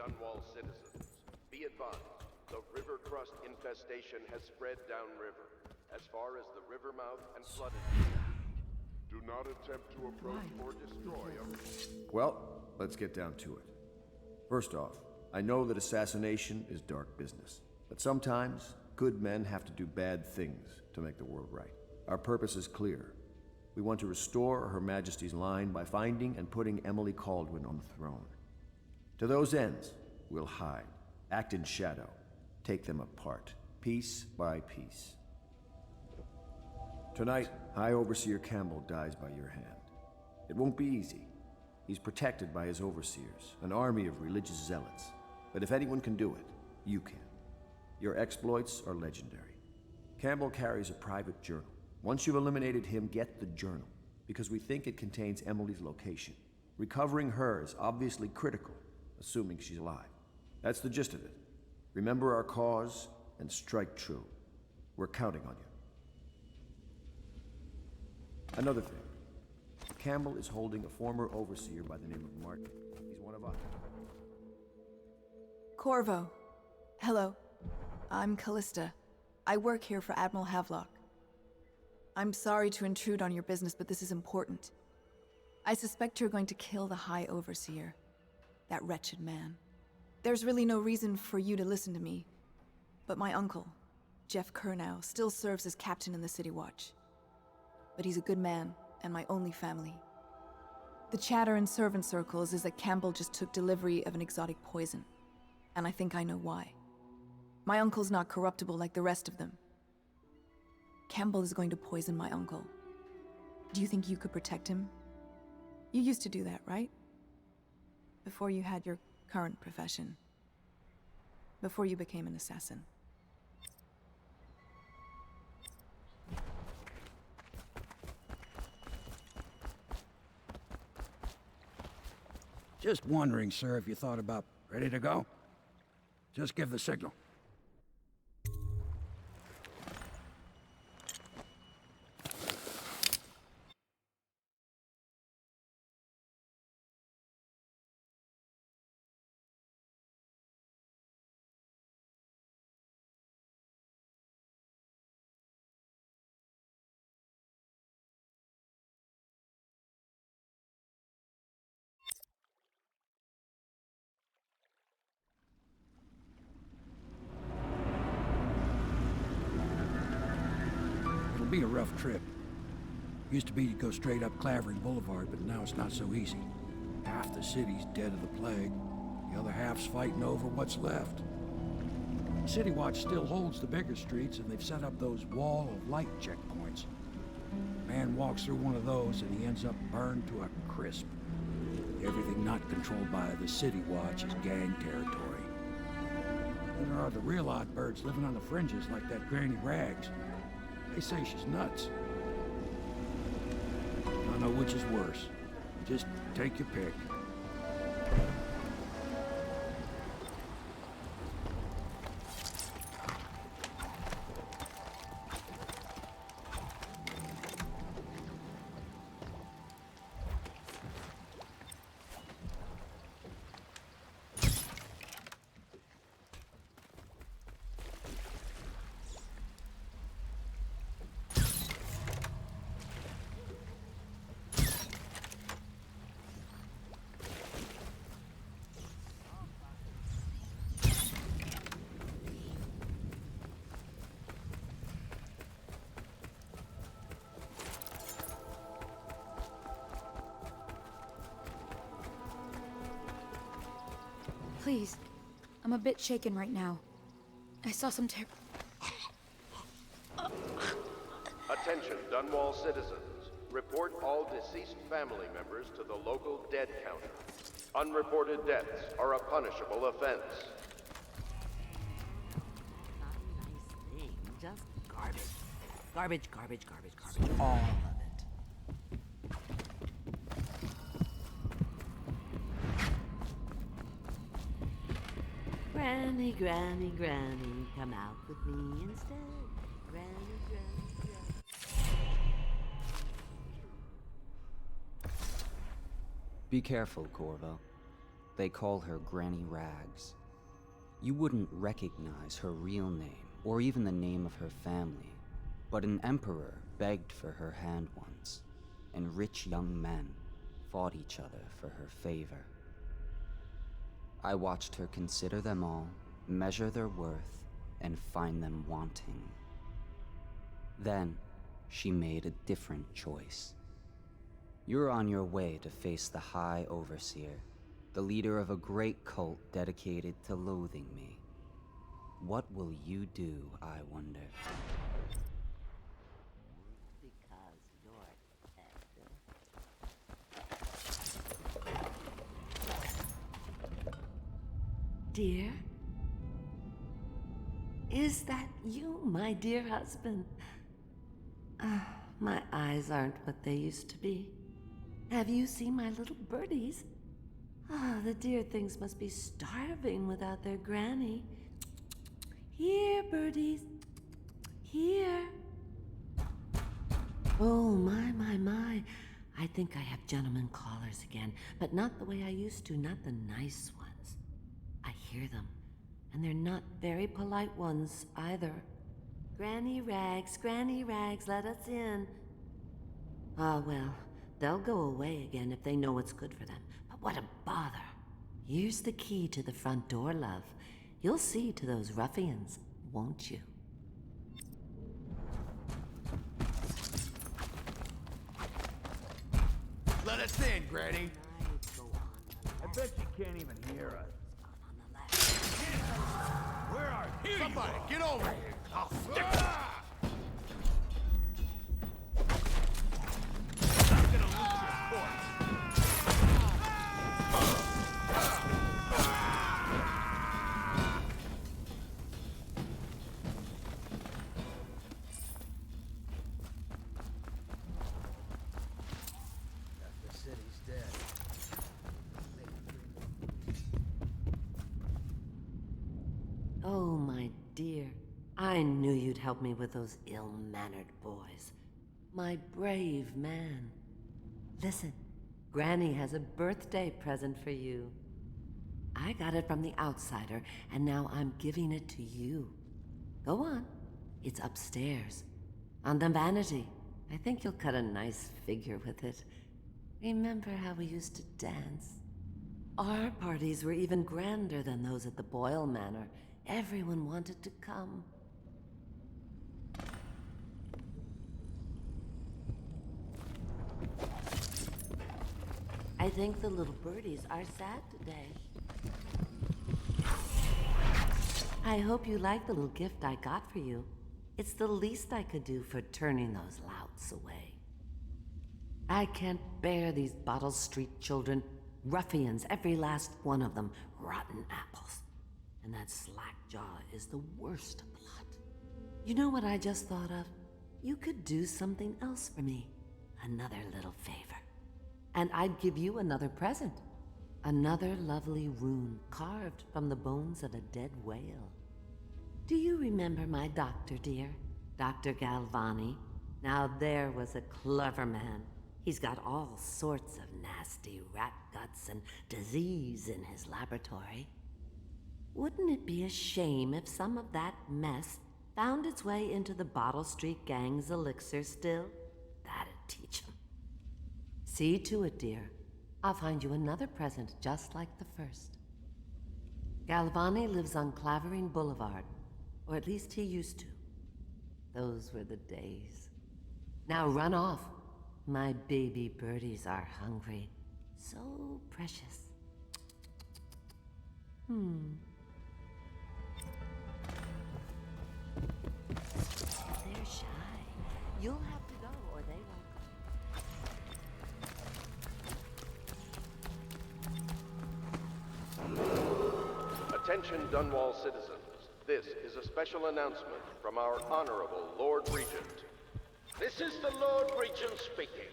Dunwall citizens, be advised, the river crust infestation has spread downriver, as far as the river mouth and flooded. Do not attempt to approach or destroy a... Well, let's get down to it. First off, I know that assassination is dark business, but sometimes good men have to do bad things to make the world right. Our purpose is clear. We want to restore Her Majesty's line by finding and putting Emily Kaldwin on the throne. To those ends, we'll hide, act in shadow, take them apart, piece by piece. Tonight, High Overseer Campbell dies by your hand. It won't be easy. He's protected by his overseers, an army of religious zealots. But if anyone can do it, you can. Your exploits are legendary. Campbell carries a private journal. Once you've eliminated him, get the journal, because we think it contains Emily's location. Recovering her is obviously critical, assuming she's alive. That's the gist of it. Remember our cause and strike true. We're counting on you. Another thing. Campbell is holding a former overseer by the name of Martin. He's one of us. Corvo. Hello. I'm Callista. I work here for Admiral Havelock. I'm sorry to intrude on your business, but this is important. I suspect you're going to kill the High Overseer. That wretched man. There's really no reason for you to listen to me. But my uncle, Jeff Kernow, still serves as captain in the City Watch. But he's a good man, and my only family. The chatter in servant circles is that Campbell just took delivery of an exotic poison. And I think I know why. My uncle's not corruptible like the rest of them. Campbell is going to poison my uncle. Do you think you could protect him? You used to do that, right? Before you had your current profession. Before you became an assassin. Just wondering, sir, if you thought about ready to go? Just give the signal. It'll be a rough trip. Used to be to go straight up Clavering Boulevard, but now it's not so easy. Half the city's dead of the plague. The other half's fighting over what's left. City Watch still holds the bigger streets, and they've set up those wall of light checkpoints. Man walks through one of those, and he ends up burned to a crisp. Everything not controlled by the City Watch is gang territory. Then there are the real odd birds living on the fringes like that Granny Rags. They say she's nuts. I don't know which is worse. Just take your pick. Please, I'm a bit shaken right now. I saw some Attention, Dunwall citizens. Report all deceased family members to the local dead counter. Unreported deaths are a punishable offense. Not a nice thing, just garbage. Garbage, garbage, garbage, garbage. All of it. Granny, Granny, Granny, come out with me instead. Granny, Granny, Granny. Be careful, Corvo. They call her Granny Rags. You wouldn't recognize her real name, or even the name of her family, but an emperor begged for her hand once, and rich young men fought each other for her favor. I watched her consider them all, measure their worth, and find them wanting. Then, she made a different choice. You're on your way to face the High Overseer, the leader of a great cult dedicated to loathing me. What will you do, I wonder? Because you're dead. Dear? Is that you, my dear husband? My eyes aren't what they used to be. Have you seen my little birdies? The dear things must be starving without their granny. Here, birdies. Here. Oh, my. I think I have gentlemen callers again, but not the way I used to, not the nice ones. I hear them, and they're not very polite ones either. Granny Rags, let us in. Well, they'll go away again if they know what's good for them. But what a bother. Here's the key to the front door, love. You'll see to those ruffians, won't you? Let us in, Granny. Go on. I bet you can't even hear us. On the left. Where are you? Somebody, get over here. I'll stick I'm gonna lose your sport. The city's dead. Oh, my dear. I knew you'd help me with those ill-mannered boys. My brave man. Listen, Granny has a birthday present for you. I got it from the outsider, and now I'm giving it to you. Go on. It's upstairs. On the vanity. I think you'll cut a nice figure with it. Remember how we used to dance? Our parties were even grander than those at the Boyle Manor. Everyone wanted to come. I think the little birdies are sad today. I hope you like the little gift I got for you. It's the least I could do for turning those louts away. I can't bear these Bottle Street children. Ruffians, every last one of them. Rotten apples. And that slack jaw is the worst of the lot. You know what I just thought of? You could do something else for me. Another little favor. And I'd give you another present. Another lovely rune carved from the bones of a dead whale. Do you remember my doctor, dear? Dr. Galvani? Now there was a clever man. He's got all sorts of nasty rat guts and disease in his laboratory. Wouldn't it be a shame if some of that mess found its way into the Bottle Street Gang's elixir still? That'd teach 'em. See to it, dear. I'll find you another present just like the first. Galvani lives on Clavering Boulevard, or at least he used to. Those were the days. Now run off. My baby birdies are hungry. So precious. They're shy. You'll have to go, or they won't. Attention Dunwall citizens. This is a special announcement from our Honorable Lord Regent. This is the Lord Regent speaking.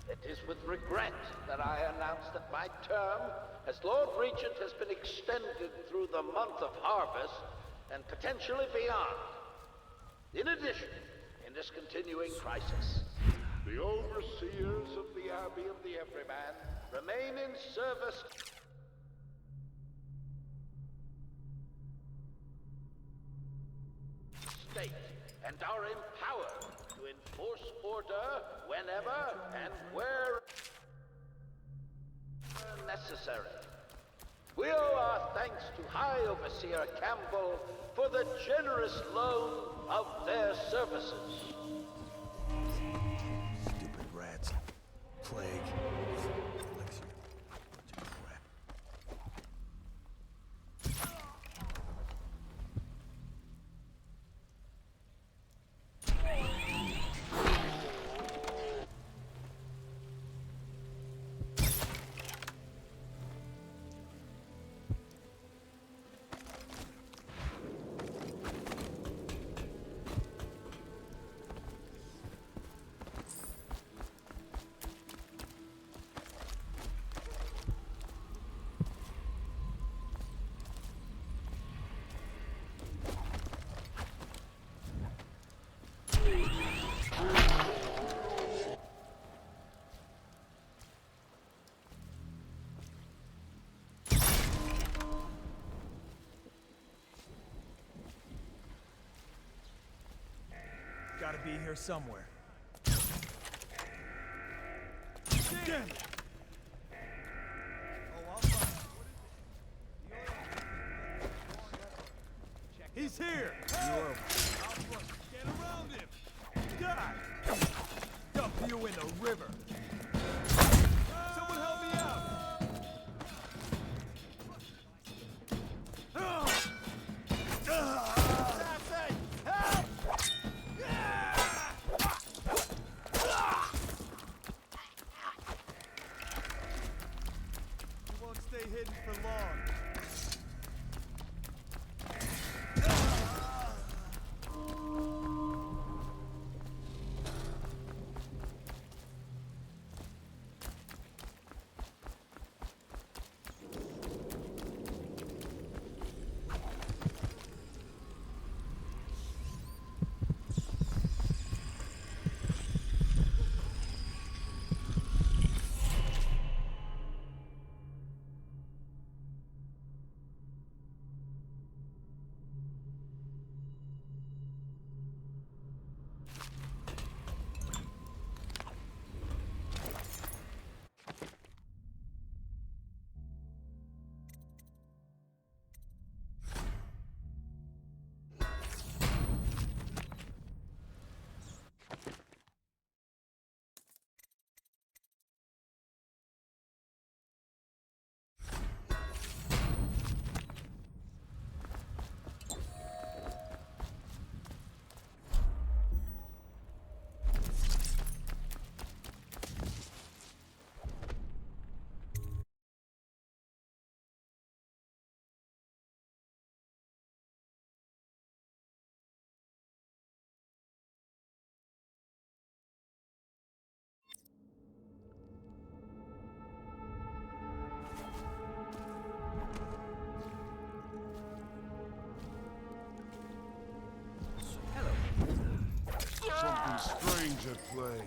It is with regret that I announce that my term as Lord Regent has been extended through the month of harvest and potentially beyond. In addition, in this continuing crisis, the overseers of the Abbey of the Everyman remain in service. state and are empowered to enforce order whenever and where necessary. We owe our thanks to High Overseer Campbell for the generous loan of their services. Stupid rats. Plague. Elixir. Bunch of crap. Gotta be here somewhere. Damn it! He's here! Help! Get around him! Die! Dump you in the river! Someone help me out! Assassin! Help! You won't stay hidden for long. Something strange at play.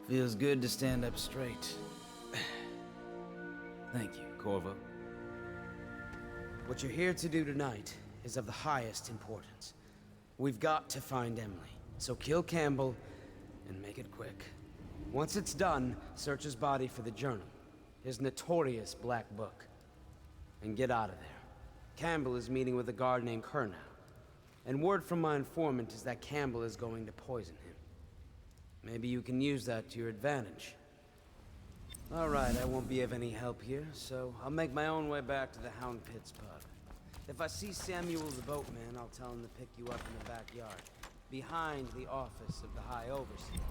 Feels good to stand up straight. Thank you, Corvo. What you're here to do tonight is of the highest importance. We've got to find Emily, so kill Campbell and make it quick. Once it's done, search his body for the journal, his notorious black book, and get out of there. Campbell is meeting with a guard named Kernow, and word from my informant is that Campbell is going to poison him. Maybe you can use that to your advantage. All right, I won't be of any help here, so I'll make my own way back to the Hound Pits pub. If I see Samuel the boatman, I'll tell him to pick you up in the backyard, behind the office of the High Overseer.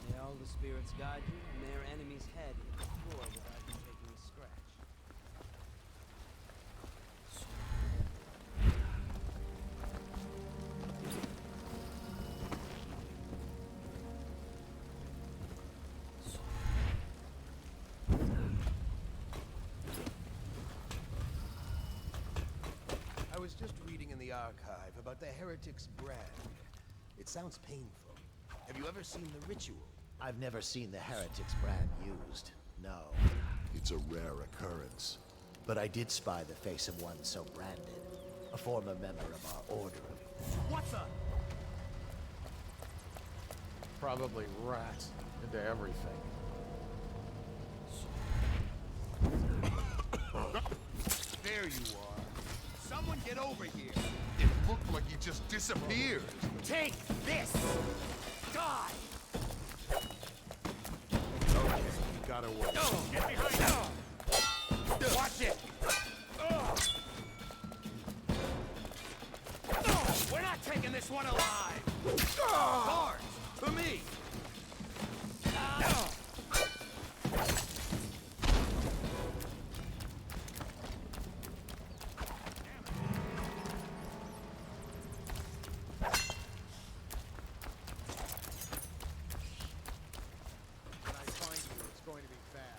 May all the spirits guide you, and may your enemy's head hit the floor without you taking a scratch. I was just reading in the archive about the Heretic's brand. It sounds painful. Have you ever seen the ritual? I've never seen the Heretic's brand used, no. It's a rare occurrence. but I did spy the face of one so branded. A former member of our order. What's up? Probably rats into everything. There you are. Someone get over here. It looked like he just disappeared. Take this! Die! Okay, he got away. Get behind him! Watch it! We're not taking this one alive! Guards! To me! When I find you, it's going to be fast.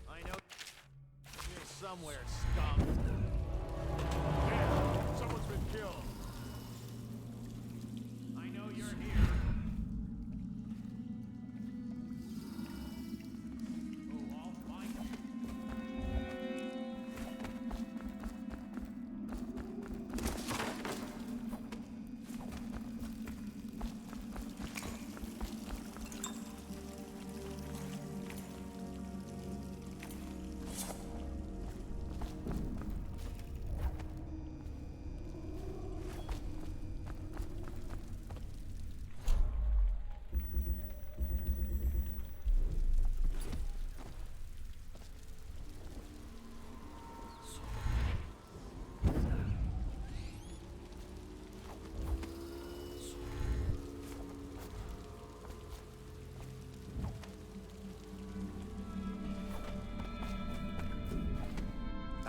I know you're somewhere, scum. Yeah, someone's been killed. I know you're here. Oh, I'll find you.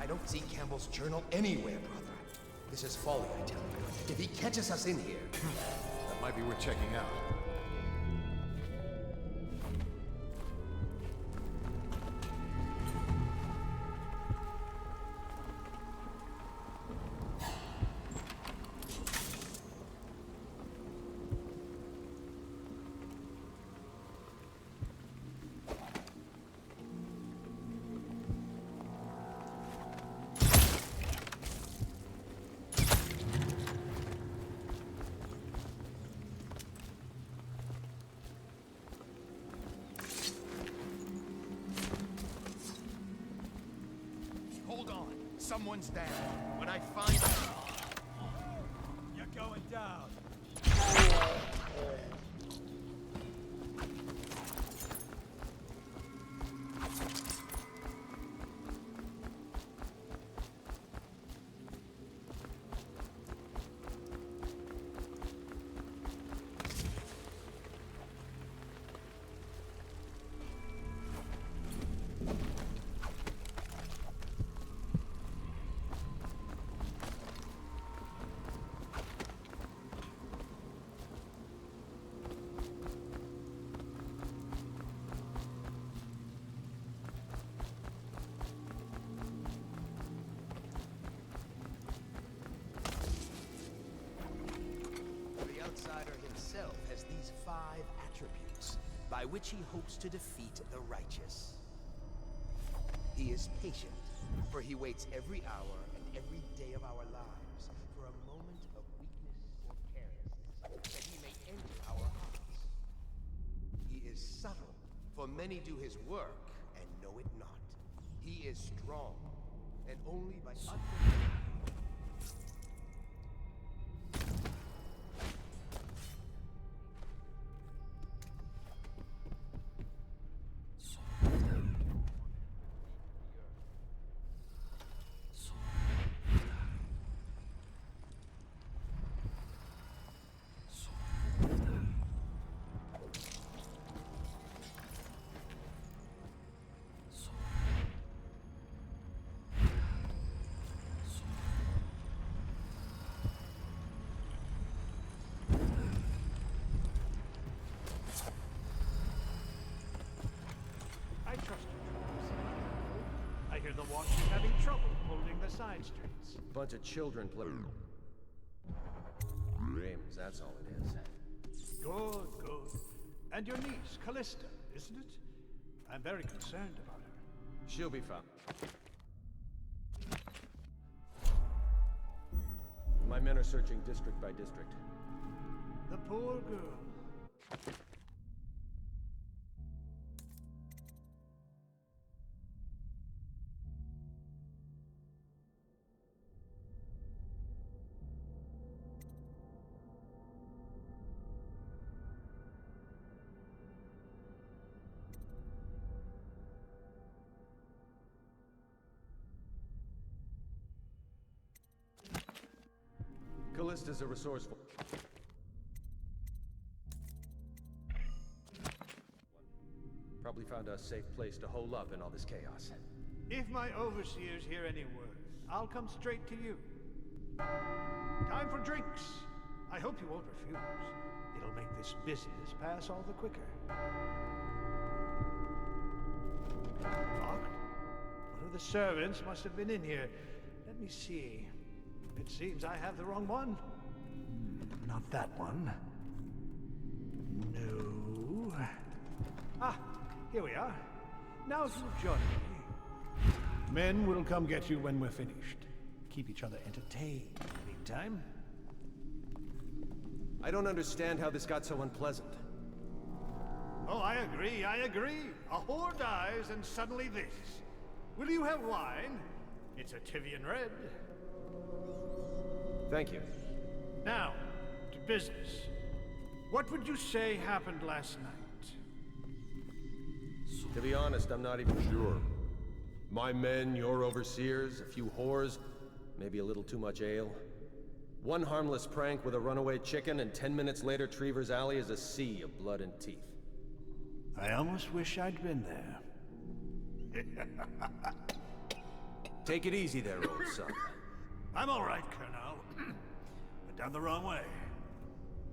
I don't see Campbell's journal anywhere, brother. This is folly, I tell you. If he catches us in here... That might be worth checking out. Hold on. Someone's down. When I find you... You're going down. The outsider himself has these 5 attributes by which he hopes to defeat the righteous. He is patient, for he waits every hour and every day of our lives for a moment of weakness or carelessness, that he may enter our hearts. He is subtle, for many do his work and know it not. He is strong, and only by the watch is having trouble holding the side streets. Bunch of children play games, that's all it is. Good, good. And your niece, Callista, isn't it? I'm very concerned about her. She'll be fine. My men are searching district by district. The poor girl. Callista's a resourceful. Probably found a safe place to hole up in all this chaos. If my overseers hear any word, I'll come straight to you. Time for drinks. I hope you won't refuse. It'll make this business pass all the quicker. Locked? One of the servants must have been in here. Let me see. It seems I have the wrong one. Not that one. No. Ah, here we are. Now if you'll join me. Men will come get you when we're finished. Keep each other entertained in the meantime. I don't understand how this got so unpleasant. Oh, I agree, I agree. A whore dies and suddenly this. Will you have wine? It's a Tivian red. Thank you. Now, to business. What would you say happened last night? To be honest, I'm not even sure. My men, your overseers, a few whores, maybe a little too much ale. One harmless prank with a runaway chicken, and 10 minutes later, Trevor's Alley is a sea of blood and teeth. I almost wish I'd been there. Take it easy there, old son. I'm all right, Colonel. But down the wrong way.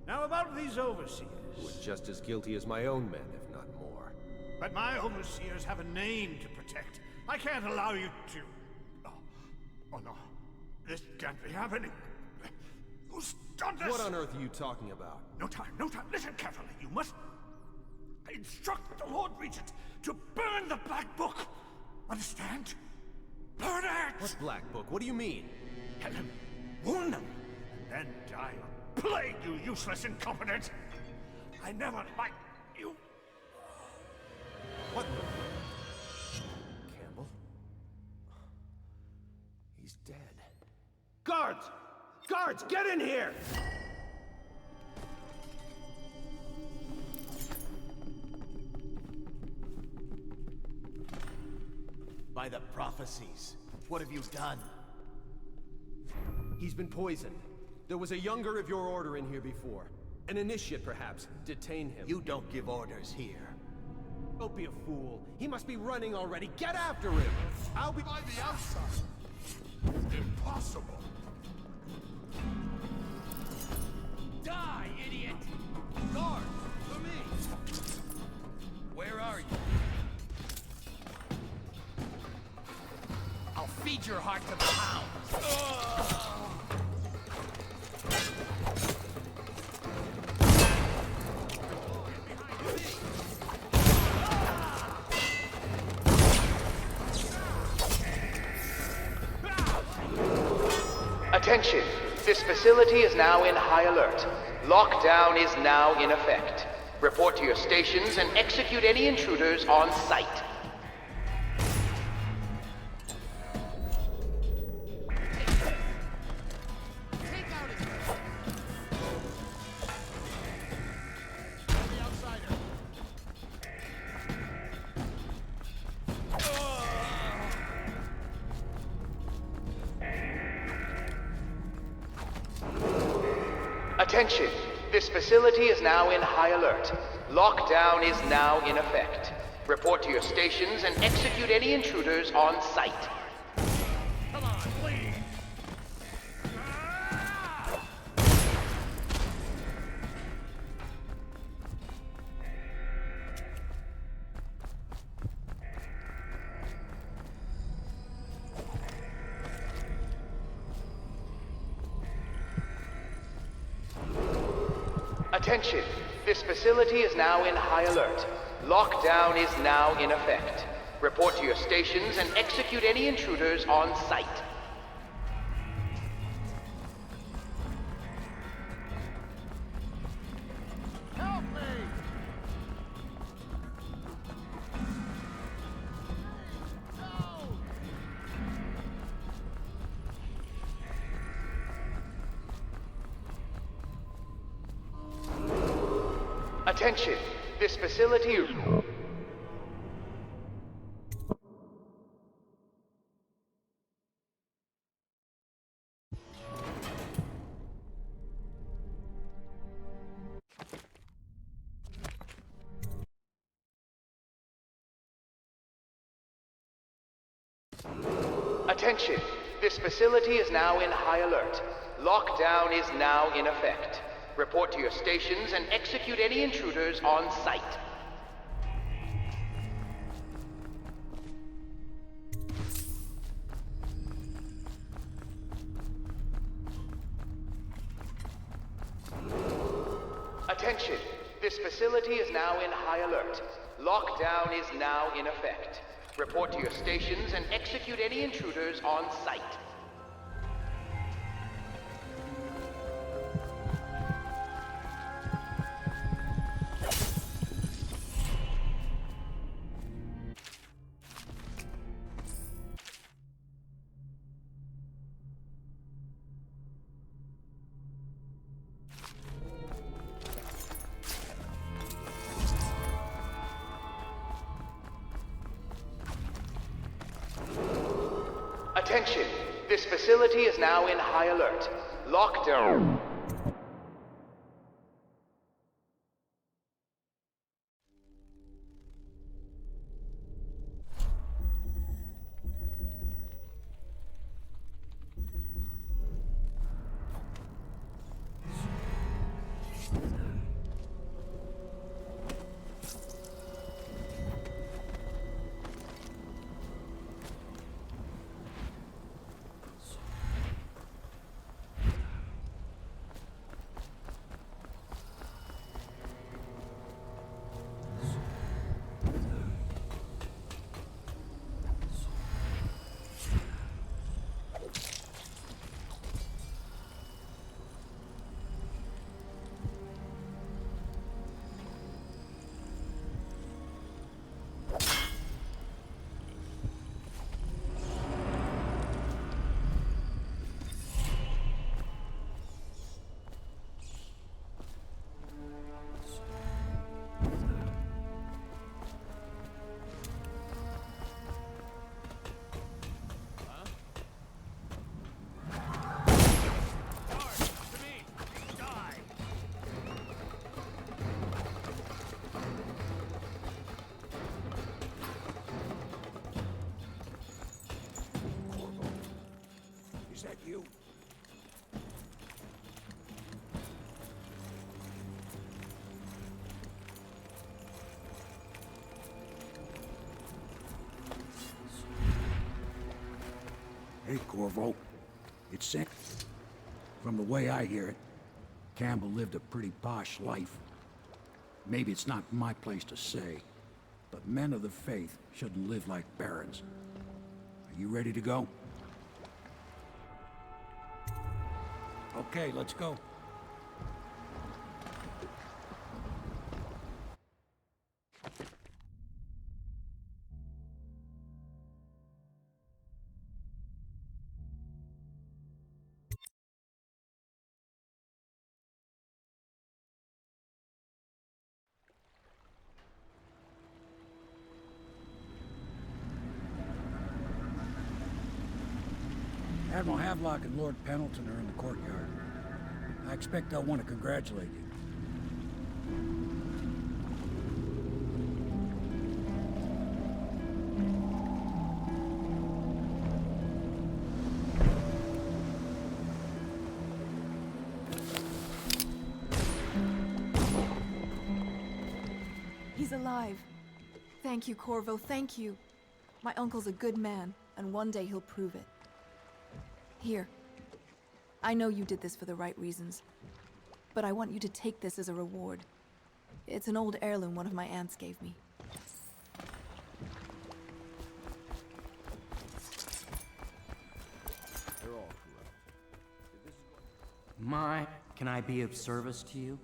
Now about these overseers. Who are just as guilty as my own men, if not more. But my overseers have a name to protect. I can't allow you to... Oh no. This can't be happening. Who's done this? What on earth are you talking about? No time, no time. Listen carefully. You must instruct the Lord Regent to burn the Black Book. Understand? Burn it! What Black Book? What do you mean? Tell him. Warn them. And then die a plague, you useless incompetent. I never liked you. What? Campbell? He's dead. Guards! Guards, get in here! By the prophecies, what have you done? He's been poisoned. There was a younger of your order in here before. An initiate, perhaps. Detain him. You don't give orders here. Don't be a fool. He must be running already. Get after him! I'll be by the outside. Impossible. Die, idiot! Guard, for me! Where are you? I'll feed your heart to the hounds! Attention! This facility is now in high alert. Lockdown is now in effect. Report to your stations and execute any intruders on sight. Attention! This facility is now in high alert. Lockdown is now in effect. Report to your stations and execute any intruders on sight. Come on, please! Attention, this facility is now in high alert. Lockdown is now in effect. Report to your stations and execute any intruders on site. Help me! Attention, this facility... Attention, this facility is now in high alert. Lockdown is now in effect. Report to your stations and execute any intruders on site. Attention, this facility is now in high alert. Lockdown is now in effect. Report to your stations and execute any intruders on site. Attention, this facility is now in high alert. Lockdown. Is that you? Hey, Corvo. It's Sam. From the way I hear it, Campbell lived a pretty posh life. Maybe it's not my place to say, but men of the faith shouldn't live like barons. Are you ready to go? Okay, let's go. Admiral Havelock and Lord Pendleton are in the courtyard. I expect they'll want to congratulate you. He's alive. Thank you, Corvo, thank you. My uncle's a good man, and one day he'll prove it. Here. I know you did this for the right reasons. but I want you to take this as a reward. It's an old heirloom one of my aunts gave me. They're all corrupt. Can I be of service to you?